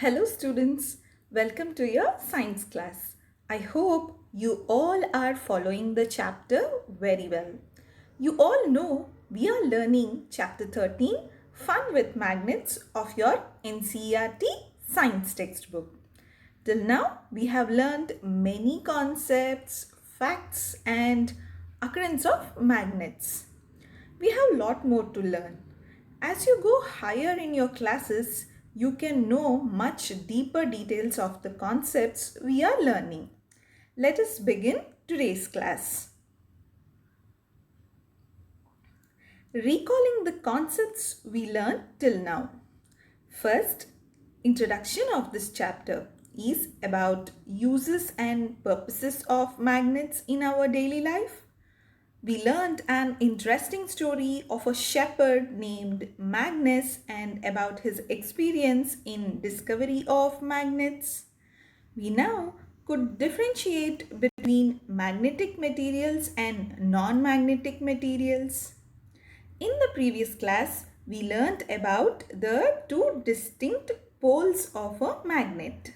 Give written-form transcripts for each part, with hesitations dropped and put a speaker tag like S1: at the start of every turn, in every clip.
S1: Hello students, welcome to your science class. I hope you all are following the chapter very well. You all know we are learning chapter 13 Fun with Magnets of your NCERT science textbook. Till now we have learned many concepts, facts and occurrence of magnets. We have a lot more to learn. As you go higher in your classes, you can know much deeper details of the concepts we are learning. Let us begin today's class. Recalling the concepts we learned till now. First, introduction of this chapter is about uses and purposes of magnets in our daily life. We learned an interesting story of a shepherd named Magnus and about his experience in discovery of magnets. We now could differentiate between magnetic materials and non-magnetic materials. In the previous class, we learned about the two distinct poles of a magnet.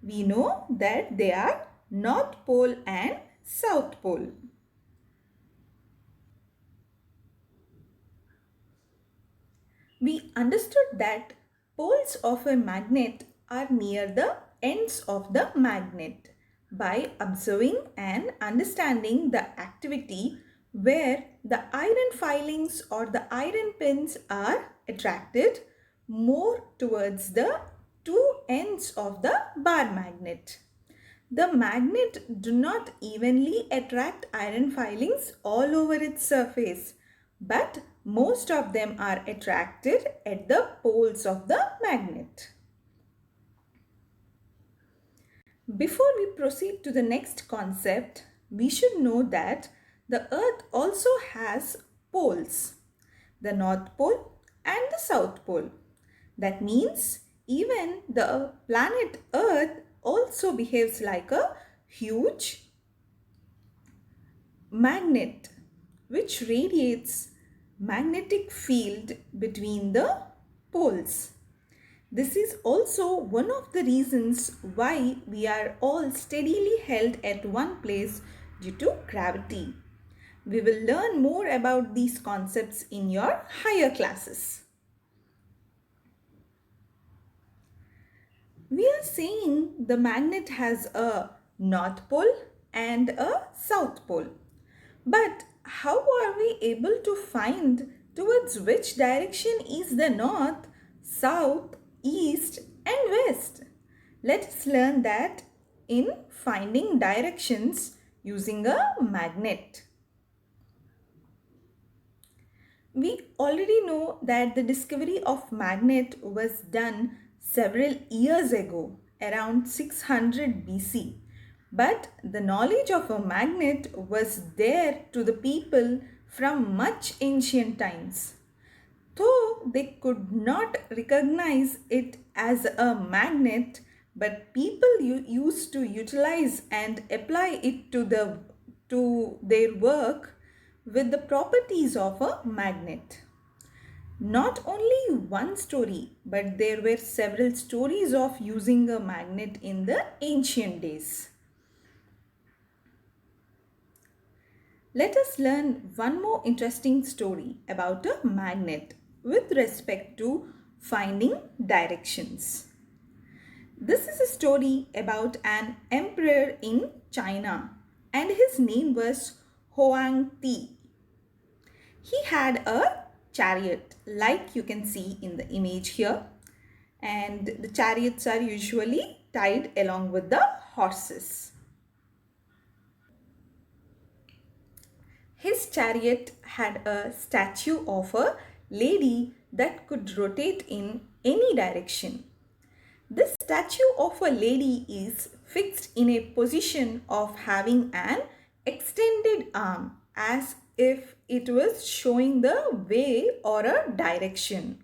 S1: We know that they are North Pole and South Pole. We understood that poles of a magnet are near the ends of the magnet by observing and understanding the activity where the iron filings or the iron pins are attracted more towards the two ends of the bar magnet. The magnet do not evenly attract iron filings all over its surface, but most of them are attracted at the poles of the magnet. Before we proceed to the next concept, we should know that the Earth also has poles, the North Pole and the South Pole. That means even the planet Earth also behaves like a huge magnet which radiates magnetic field between the poles. This is also one of the reasons why we are all steadily held at one place due to gravity. We will learn more about these concepts in your higher classes. We are saying the magnet has a north pole and a south pole. But how are we able to find towards which direction is the north, south, east and west? Let us learn that in finding directions using a magnet. We already know that the discovery of magnet was done several years ago, around 600 BC. But the knowledge of a magnet was there to the people from much ancient times. Though they could not recognize it as a magnet, but people used to utilize and apply it to their work with the properties of a magnet. Not only one story, but there were several stories of using a magnet in the ancient days. Let us learn one more interesting story about a magnet with respect to finding directions. This is a story about an emperor in China and his name was Huang Ti. He had a chariot like you can see in the image here, and the chariots are usually tied along with the horses. His chariot had a statue of a lady that could rotate in any direction. This statue of a lady is fixed in a position of having an extended arm as if it was showing the way or a direction.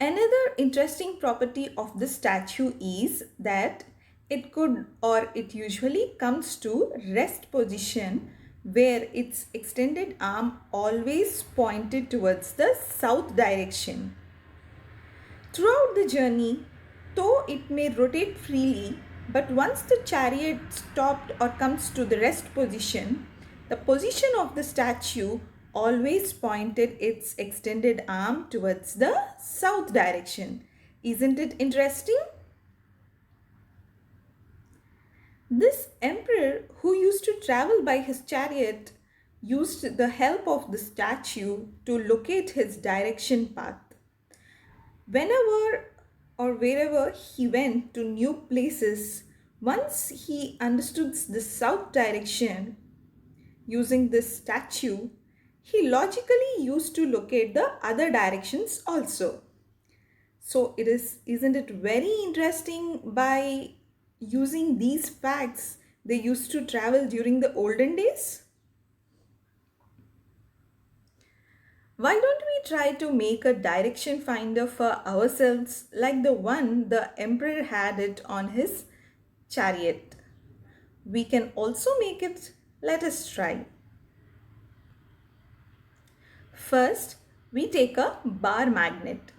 S1: Another interesting property of the statue is that it usually comes to rest position where its extended arm always pointed towards the south direction. Throughout the journey, though it may rotate freely, but once the chariot stopped or comes to the rest position, the position of the statue always pointed its extended arm towards the south direction. Isn't it interesting? This emperor, who used to travel by his chariot, used the help of the statue to locate his direction path. Whenever or wherever he went to new places, once he understood the south direction using this statue, he logically used to locate the other directions also. So isn't it very interesting? By using these facts, they used to travel during the olden days. Why don't we try to make a direction finder for ourselves like the one the emperor had it on his chariot? We can also make it. Let us try. First, we take a bar magnet.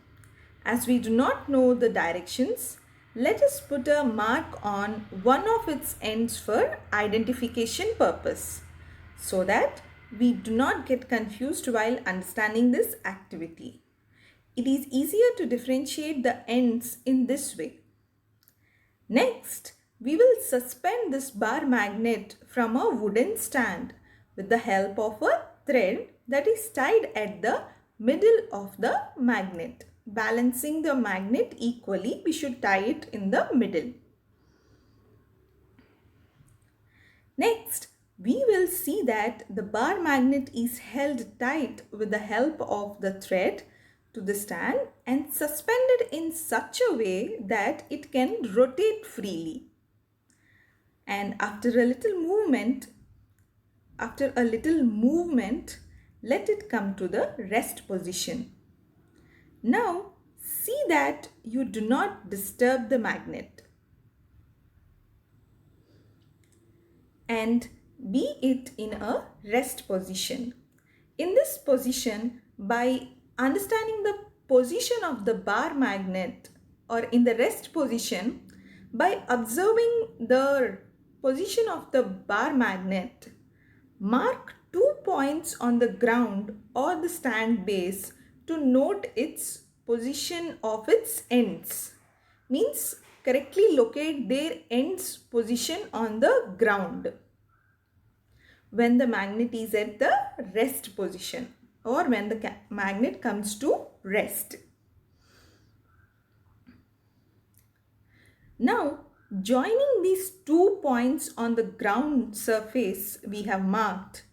S1: As we do not know the directions, let us put a mark on one of its ends for identification purpose, so that we do not get confused while understanding this activity. It is easier to differentiate the ends in this way. Next, we will suspend this bar magnet from a wooden stand with the help of a thread that is tied at the middle of the magnet. Balancing the magnet equally, we should tie it in the middle. Next, we will see that the bar magnet is held tight with the help of the thread to the stand and suspended in such a way that it can rotate freely. And after a little movement, let it come to the rest position. Now, see that you do not disturb the magnet and be it in a rest position. In this position, by understanding the position of the bar magnet or in the rest position, by observing the position of the bar magnet, mark 2 points on the ground or the stand base to note its position of its ends. Means correctly locate their ends position on the ground when the magnet is at the rest position or when the magnet comes to rest. Now, joining these 2 points on the ground surface we have marked,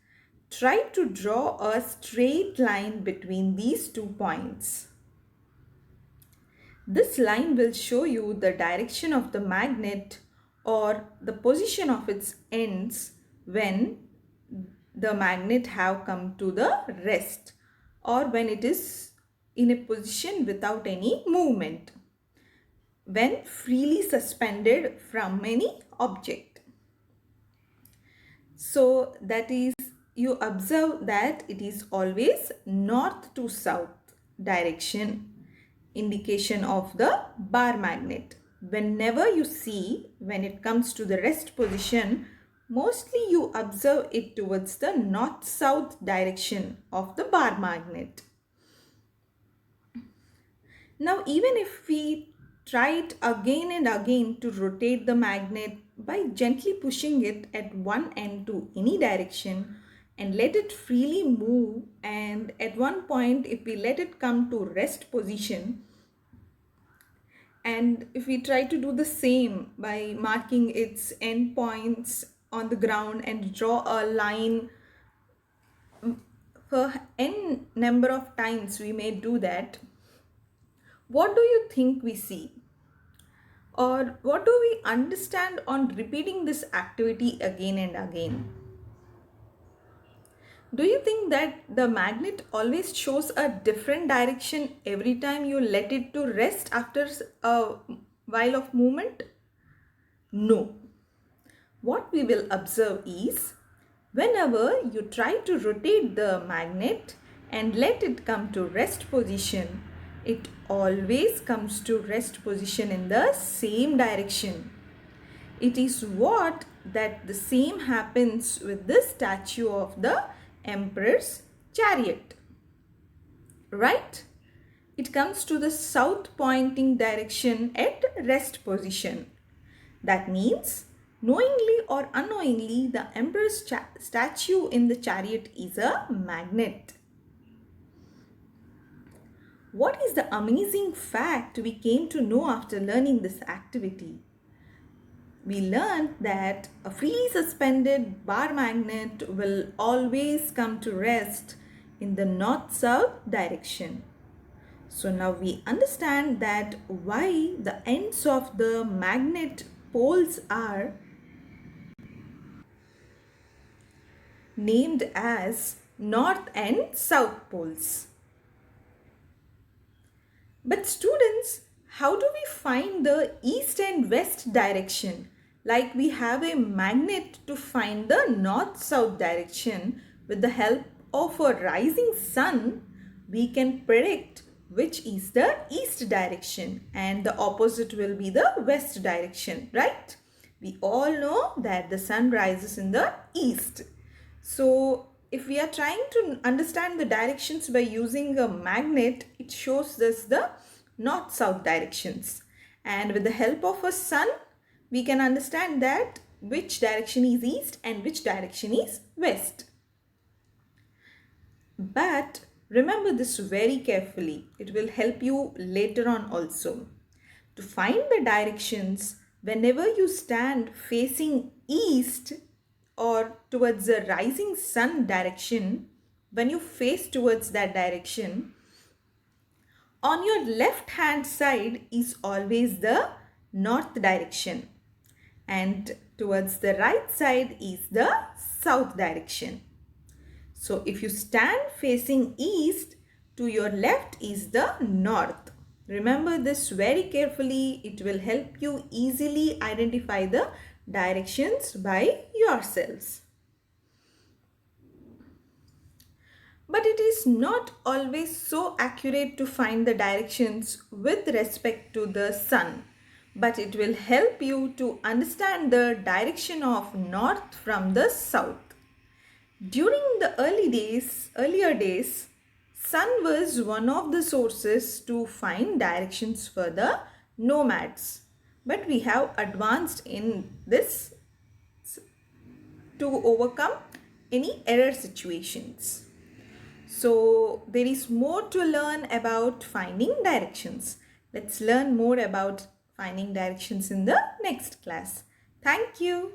S1: try to draw a straight line between these 2 points. This line will show you the direction of the magnet or the position of its ends when the magnet have come to the rest or when it is in a position without any movement, when freely suspended from any object. So that is, you observe that it is always north to south direction, indication of the bar magnet. Whenever you see, when it comes to the rest position, mostly you observe it towards the north-south direction of the bar magnet. Now, even if we try it again and again to rotate the magnet by gently pushing it at one end to any direction and let it freely move, and at one point if we let it come to rest position, and if we try to do the same by marking its end points on the ground and draw a line for n number of times we may do that, what do you think we see? Or what do we understand on repeating this activity again and again? Do you think that the magnet always shows a different direction every time you let it to rest after a while of movement? No. What we will observe is, whenever you try to rotate the magnet and let it come to rest position, It always comes to rest position in the same direction. It is what that the same happens with the statue of the emperor's chariot. Right? It comes to the south pointing direction at rest position. That means knowingly or unknowingly the emperor's statue in the chariot is a magnet. What is the amazing fact we came to know after learning this activity? We learned that a freely suspended bar magnet will always come to rest in the north-south direction. So now we understand that why the ends of the magnet poles are named as north and south poles. But students, how do we find the east and west direction? Like we have a magnet to find the north-south direction. With the help of a rising sun, we can predict which is the east direction and the opposite will be the west direction, right? We all know that the sun rises in the east. So if we are trying to understand the directions by using a magnet, it shows us the north-south directions. And with the help of a sun, we can understand that which direction is east and which direction is west. But remember this very carefully. It will help you later on also. To find the directions, whenever you stand facing east or towards the rising sun direction, when you face towards that direction, on your left hand side is always the north direction and towards the right side is the south direction. So if you stand facing east, to your left is the north. Remember this very carefully. It will help you easily identify the directions by yourselves. But it is not always so accurate to find the directions with respect to the sun. But it will help you to understand the direction of north from the south. During the earlier days, sun was one of the sources to find directions for the nomads. But we have advanced in this to overcome any error situations. So there is more to learn about finding directions. Let's learn more about finding directions in the next class. Thank you.